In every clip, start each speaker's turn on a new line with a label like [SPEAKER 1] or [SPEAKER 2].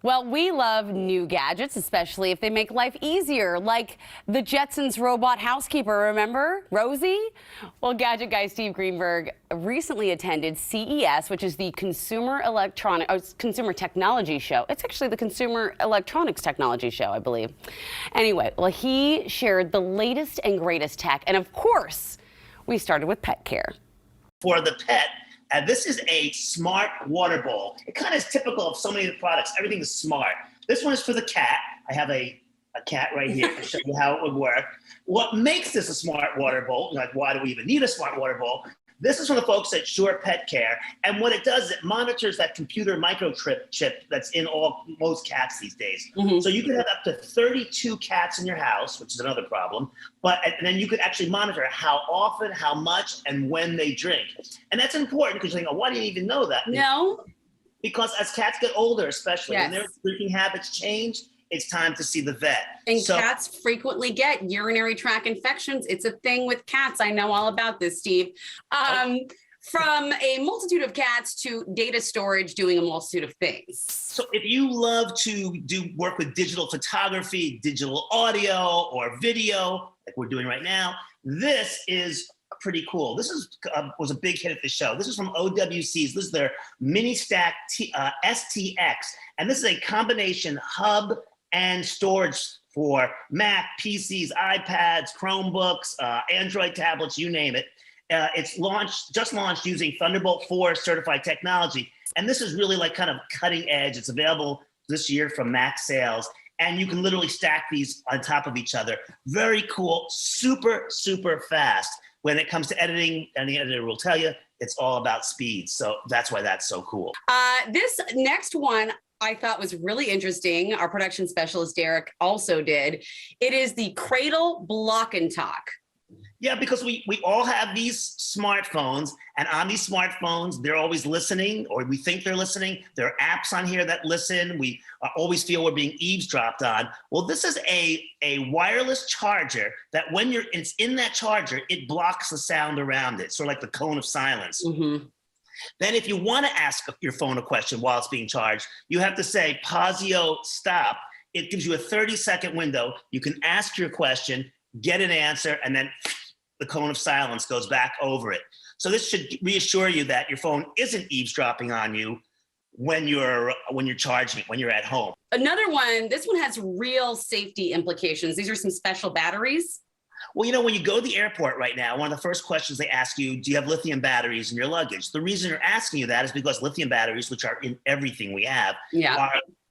[SPEAKER 1] Well, we love new gadgets, especially if they make life easier, like the Jetsons robot housekeeper, remember? Rosie? Well, Gadget Guy Steve Greenberg recently attended CES, which is the Consumer Technology Show. It's actually the Consumer Electronics Technology Show, I believe. Anyway, well, he shared the latest and greatest tech, and of course, we started with Petcare.
[SPEAKER 2] For the pet, this is a smart water bowl. It kind of is typical of so many of the products. Everything is smart. This one is for the cat. I have a cat right here to show you how it would work. What makes this a smart water bowl? Like, why do we even need a smart water bowl? This is from the folks at Sure Petcare, and what it does is it monitors that computer microchip that's in most cats these days. Mm-hmm. So you could have up to 32 cats in your house, which is another problem, and then you could actually monitor how often, how much, and when they drink. And that's important because you think, oh, why do you even know that?
[SPEAKER 1] No.
[SPEAKER 2] Because as cats get older, especially,
[SPEAKER 1] yes,
[SPEAKER 2] when their drinking habits change, it's time to see the vet.
[SPEAKER 3] And cats frequently get urinary tract infections. It's a thing with cats. I know all about this, Steve. From a multitude of cats to data storage, doing a multitude of things.
[SPEAKER 2] So if you love to work with digital photography, digital audio, or video, like we're doing right now, this is pretty cool. This was a big hit at the show. This is from OWC's. This is their MiniStack STX. And this is a combination hub and storage for Mac, PCs, iPads, Chromebooks, Android tablets, you name it. It's just launched using Thunderbolt 4 certified technology. And this is really like kind of cutting edge. It's available this year from Mac sales. And you can literally stack these on top of each other. Very cool, super, super fast. When it comes to editing, and the editor will tell you, it's all about speed. So that's why that's so cool.
[SPEAKER 3] This next one I thought was really interesting. Our production specialist, Derek, also did. It is the Cradle Block and Talk.
[SPEAKER 2] Yeah, because we all have these smartphones, and on these smartphones, they're always listening, or we think they're listening. There are apps on here that listen. We always feel we're being eavesdropped on. Well, this is a wireless charger that when it's in that charger, it blocks the sound around it, sort of like the cone of silence. Mm-hmm. Then if you want to ask your phone a question while it's being charged, you have to say, pausio, stop. It gives you a 30-second window. You can ask your question, get an answer, and then the cone of silence goes back over it. So this should reassure you that your phone isn't eavesdropping on you when you're charging it, when you're at home.
[SPEAKER 3] Another one, this one has real safety implications. These are some special batteries.
[SPEAKER 2] Well, you know, when you go to the airport right now, one of the first questions they ask you, do you have lithium batteries in your luggage? The reason they're asking you that is because lithium batteries, which are in everything we have,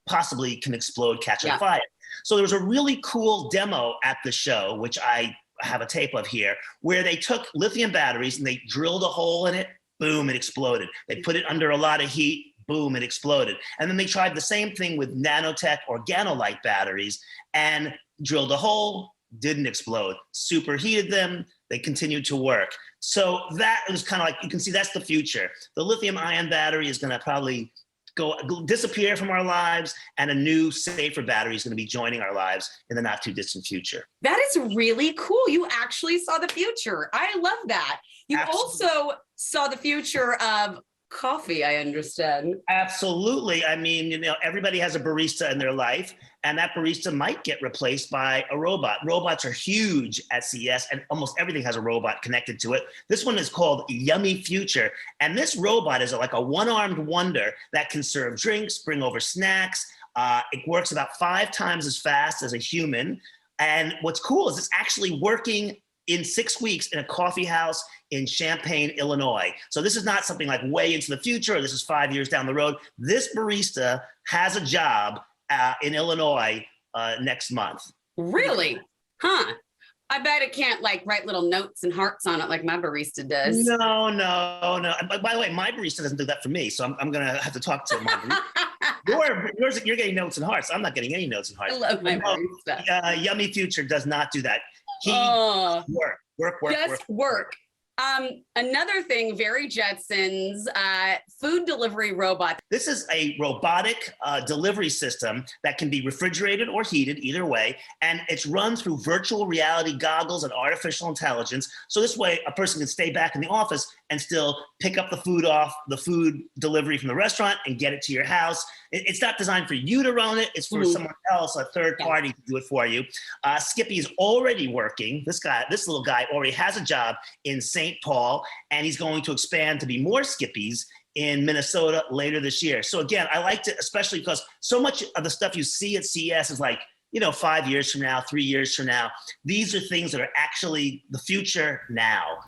[SPEAKER 2] possibly can explode, catch on fire. So there was a really cool demo at the show, which I have a tape of here, where they took lithium batteries and they drilled a hole in it, boom, it exploded. They put it under a lot of heat, boom, it exploded. And then they tried the same thing with Nanotech organolite batteries and drilled a hole, didn't explode. Superheated them, they continued to work. So that was kind of like, you can see that's the future. The lithium ion battery is gonna probably disappear from our lives, and a new, safer battery is going to be joining our lives in the not too distant future.
[SPEAKER 3] That is really cool. You actually saw the future. I love that. You also saw the future of coffee, I understand.
[SPEAKER 2] Absolutely. I mean, you know, everybody has a barista in their life, and that barista might get replaced by a robot. Robots are huge at CES, and almost everything has a robot connected to it. This one is called Yummy Future, and this robot is like a one-armed wonder that can serve drinks, bring over snacks. It works about 5 times as fast as a human, and what's cool is it's actually working in 6 weeks in a coffee house in Champaign, Illinois. So this is not something like way into the future, or this is 5 years down the road. This barista has a job in Illinois next month.
[SPEAKER 3] Really? Huh. I bet it can't like write little notes and hearts on it like my barista does.
[SPEAKER 2] No. By the way, my barista doesn't do that for me, so I'm gonna have to talk to my barista. You're getting notes and hearts. I'm not getting any notes and hearts.
[SPEAKER 3] I love my barista.
[SPEAKER 2] Yummy Future does not do that. He
[SPEAKER 3] work. Another thing, very Jetsons, food delivery robot.
[SPEAKER 2] This is a robotic delivery system that can be refrigerated or heated, either way, and it's run through virtual reality goggles and artificial intelligence. So this way, a person can stay back in the office and still pick up the food delivery from the restaurant and get it to your house. It's not designed for you to run it. It's for someone else, a third party, to do it for you. Skippy is already working. This little guy already has a job in St. Paul, and he's going to expand to be more Skippies in Minnesota later this year. So again, I liked it, especially because so much of the stuff you see at CES is like, 5 years from now, 3 years from now. These are things that are actually the future now.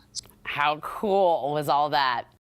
[SPEAKER 1] How cool was all that?